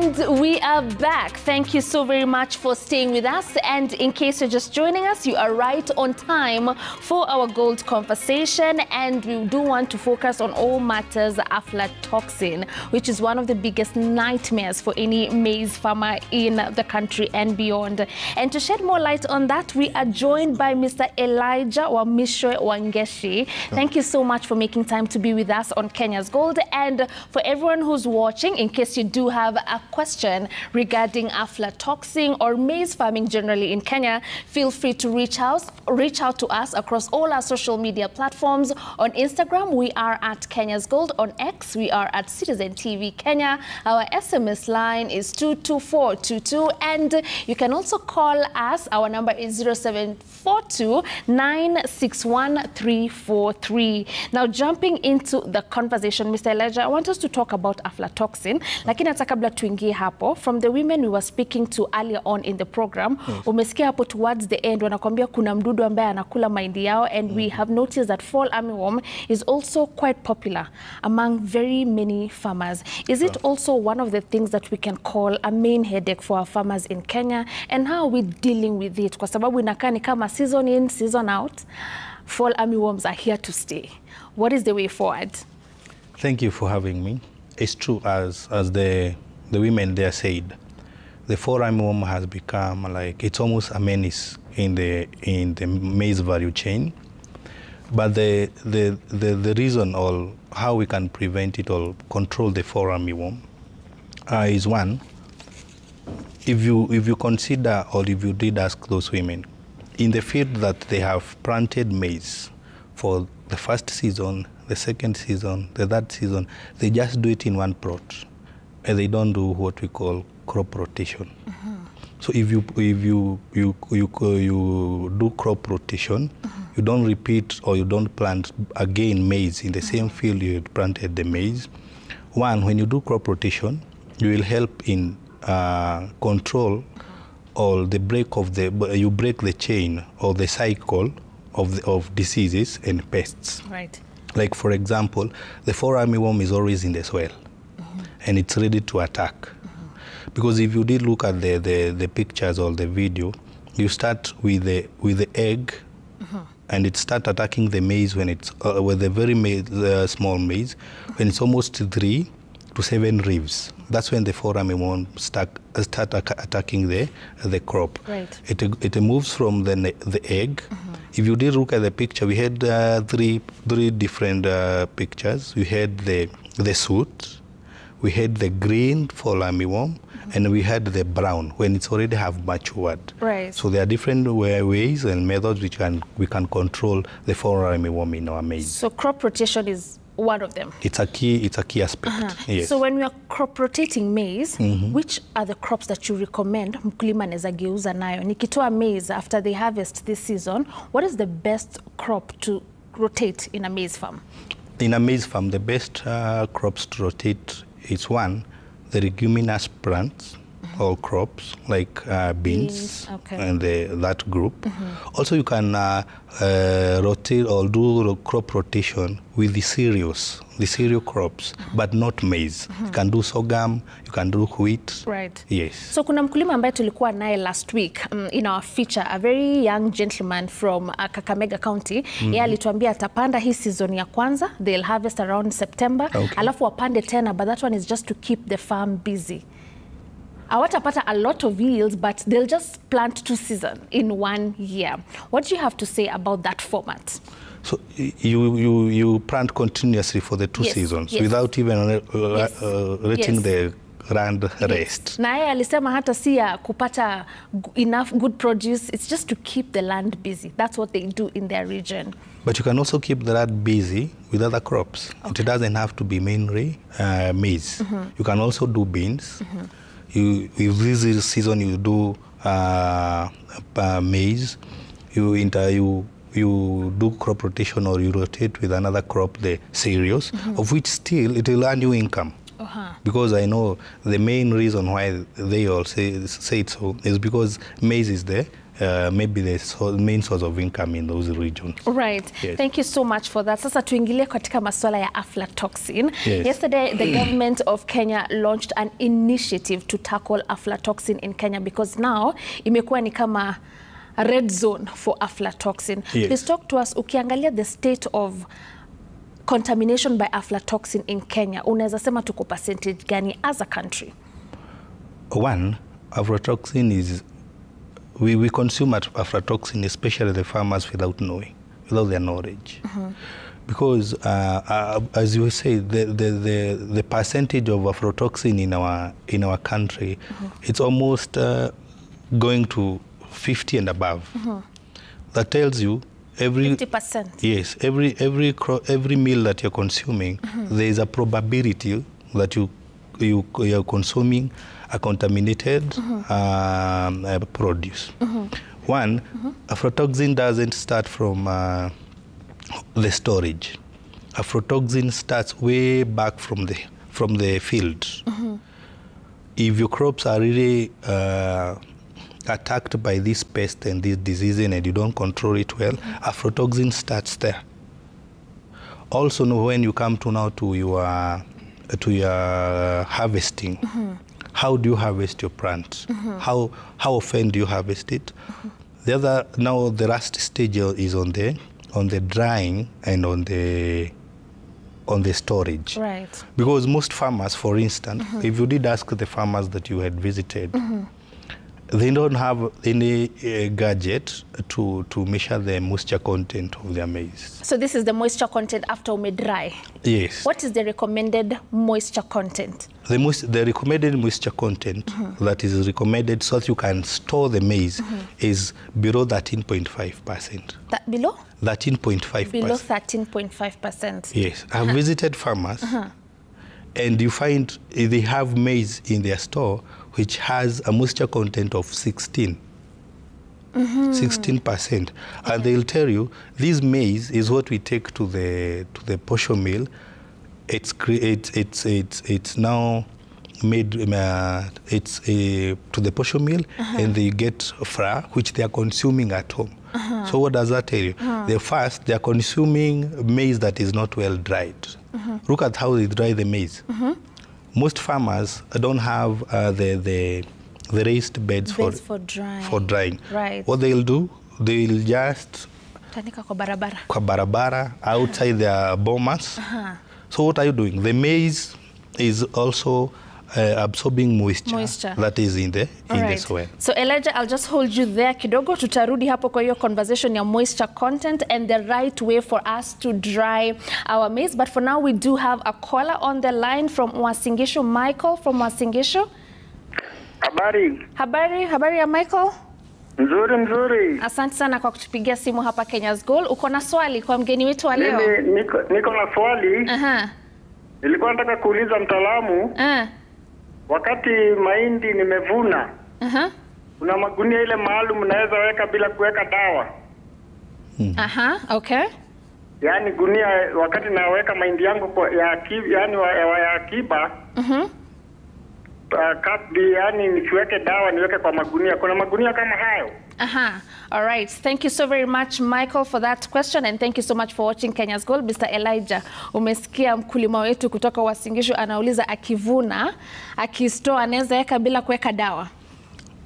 And we are back. Thank you so very much for staying with us. And in case you're just joining us, you are right on time for our gold conversation. And we do want to focus on all matters aflatoxin, which is one of the biggest nightmares for any maize farmer in the country and beyond. And to shed more light on that, we are joined by Mr. Elijah Wamishwe Wangeshi. Thank you so much for making time to be with us on Kenya's Gold. And for everyone who's watching, in case you do have a question regarding aflatoxin or maize farming generally in Kenya, feel free to reach out to us across all our social media platforms. On Instagram, we are at Kenya's Gold. On X, we are at Citizen TV Kenya. Our SMS line is 22422, and you can also call us. Our number is 0742 961 343. Now, jumping into the conversation, Mr. Elijah, I want us to talk about aflatoxin. Lakini hata kabla tuingie hapo, from the women we were speaking to earlier on in the program, umesikia hapo towards the end wanakwambia kuna mdudu ambaye anakula mahindi yao, and we have noticed that fall armyworm is also quite popular among very many farmers. Is it also one of the things that we can call a main headache for our farmers in Kenya, and how are we dealing with it? Kwa sababu inakaa ni kama season in, season out, fall armyworms are here to stay. What is the way forward? Thank you for having me. It's true, as the women there said, the fall armyworm has become like, it's almost a menace in the maize value chain. But the reason or how we can prevent it or control the fall armyworm is one, if you consider, or if you did ask those women, in the field that they have planted maize for the first season, the second season, the third season, they just do it in one plot, and they don't do what we call crop rotation. So if you do crop rotation, you don't repeat or you don't plant again maize in the same field you planted the maize. One, when you do crop rotation, you will help in control or the break of you break the chain or the cycle of diseases and pests. Right. Like, for example, the fall armyworm is always in the soil, and it's ready to attack. Because if you did look at the pictures or the video, you start with the egg, and it starts attacking the maize when it's with a very small maize, when it's almost 3 to 7 ribs. That's when the fall armyworm start attacking the crop. Right. It moves from the egg. If you did look at the picture, we had three different pictures. We had the suit, we had the green fall armyworm, and we had the brown when it's already have matured. Right. So there are different ways and methods which we can control the fall armyworm in our maize. So crop rotation is one of them. It's a key aspect. Yes. So when we are crop rotating maize, which are the crops that you recommend mkulima anaweza geuza nayo? Nikitoa maize after they harvest this season, what is the best crop to rotate in a maize farm? In a maize farm, the best crops to rotate is one, the leguminous plants or crops like beans, and that group. Also, you can rotate or do crop rotation with the cereal crops, but not maize. You can do sorghum, you can do wheat. Right. Yes. So kuna mkulima ambaye tulikuwa naye last week in our feature, a very young gentleman from Kakamega County. Yeye alituambia atapanda hii season ya kwanza, they'll harvest around September, alafu wapande tena, but that one is just to keep the farm busy. Awatapata a lot of yields, but they'll just plant 2 seasons in 1 year. What do you have to say about that format? So you plant continuously for the 2 seasons without even letting the land rest. Na yeye alisema hata si ya kupata enough good produce, it's just to keep the land busy. That's what they do in their region. But you can also keep the land busy with other crops. It doesn't have to be mainly maize. You can also do beans. If this season you do maize, you do crop rotation, or you rotate with another crop, the cereals, of which still it will earn you income. Because I know the main reason why they all say it so is because maize is the maybe the main source of income in those regions. Right. Yes. Thank you so much for that. Sasa tuingilie katika masuala ya aflatoxin. Yes. Yesterday, the government of Kenya launched an initiative to tackle aflatoxin in Kenya because now imekuwa ni kama a red zone for aflatoxin. Yes. Please talk to us, ukiangalia the state of contamination by aflatoxin in Kenya, unaweza sema tuko percentage gani as a country? One, aflatoxin is, we consume aflatoxin, especially the farmers, without their knowledge. Because as you say, the percentage of aflatoxin in our country, it's almost going to 50 and above. That tells you 50%. Yes, every meal that you're consuming, there is a probability that you're consuming a contaminated produce. One, aflatoxin doesn't start from the storage. Aflatoxin starts way back from the field. If your crops are really attacked by this pest and this disease and you don't control it well, aflatoxin starts there. Also, when you come to your harvesting, how do you harvest your plant? How often do you harvest it? The last stage is on the drying and on the storage. Right. Because most farmers, for instance, if you did ask the farmers that you had visited, they don't have any gadget to measure the moisture content of their maize. So this is the moisture content after we dry. Yes. What is the recommended moisture content? The recommended moisture content that is recommended so that you can store the maize is below 13.5%. That below? 13.5%. Below 13.5%. Yes. I've visited farmers and you find they have maize in their store which has a moisture content of 16%. And they'll tell you this maize is what we take to the posho mill. It's now made to the posho mill, and they get flour which they are consuming at home. So what does that tell you? They are consuming maize that is not well dried. Look at how they dry the maize. Most farmers don't have the raised beds for drying. Right. What they'll do, they'll just tanika kwa barabara outside their bomas. So what are you doing? The maize is also absorbing moisture that is in the soil. So Elijah, I'll just hold you there kidogo. Tutarudi hapo kwa hiyo conversation ya moisture content and the right way for us to dry our maize. But for now, we do have a caller on the line from Uasin Gishu. Michael from Uasin Gishu. Habari ya Michael? Nzuri. Asante sana kwa kutupigia simu hapa Kenya's Goal. Uko na swali kwa mgeni wetu wa leo? Niko na swali. Nilikuwa nataka kuuliza mtaalamu. Wakati mahindi nimevuna, kuna magunia ile maalum naweza weka bila kuweka dawa. Okay. Yaani gunia wakati naweka mahindi yangu ya akiba, yaani nisiweke dawa, niweke kwa magunia. Kuna magunia kama hayo? All right. Thank you so very much, Michael, for that question, and thank you so much for watching Kenya's Goal. Mr. Elijah, umesikia mkulima wetu kutoka Uasin Gishu anauliza akivuna, akistore anaweza weka bila kuweka dawa.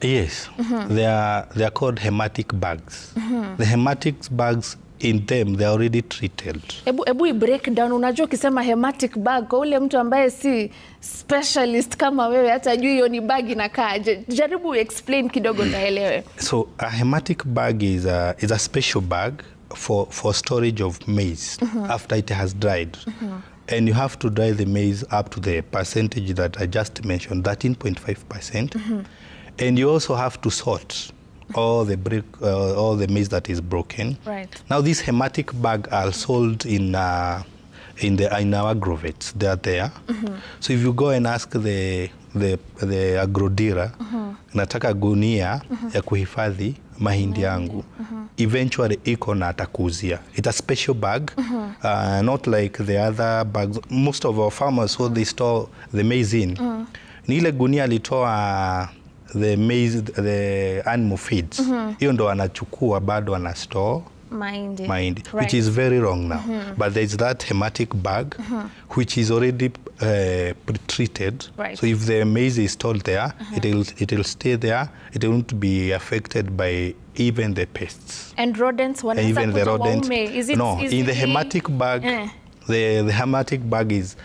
Yes. They are called hematic bags. The hematic bags, in them they are already treated. Ebu break down. Unajua ukisema hematic bag kwa ule mtu ambaye si specialist kama wewe hata juu hiyo ni bag inakaaje. Jaribu explain kidogo naelewe. So a hematic bag is a special bag for storage of maize after it has dried. And you have to dry the maize up to the percentage that I just mentioned, 13.5%. And you also have to sort all the maize that is broken. Right. Now these hematic bags are sold in our agrovets. They are there. So if you go and ask the agro dealer, nataka gunia ya kuhifadhi mahindi yangu, eventually iko na atakuzia. It's a special bag, not like the other bags. Most of our farmers, what they store the maize in, ni ile gunia alitoa the maize, the animal feeds, hiyo ndo wanachukua bado wana store mahindi, right. Which is very wrong now. But there's that hematic bag, which is already pre-treated. Right. So if the maize is stored there, it'll stay there. It won't be affected by even the pests. And rodents, and even the rodents. No, in the hematic bag, the hematic bag is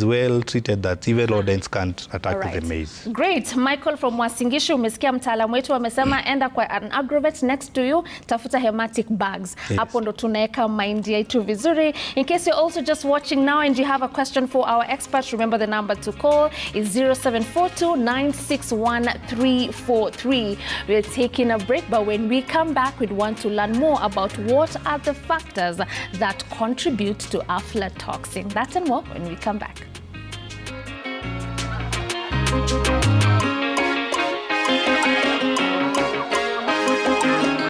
well treated that even rodents can't attack the maize. Great. Michael from Wasingishu, umesikia mtaalamu wetu amesema enda kwa an agrovet next to you, tafuta hematic bags. Hapo ndo tunaweka mahindi yetu vizuri. In case you're also just watching now and you have a question for our experts, remember the number to call is 0742-961-343. We're taking a break, but when we come back, we'd want to learn more about what are the factors that contribute to aflatoxin. That and more when we come back.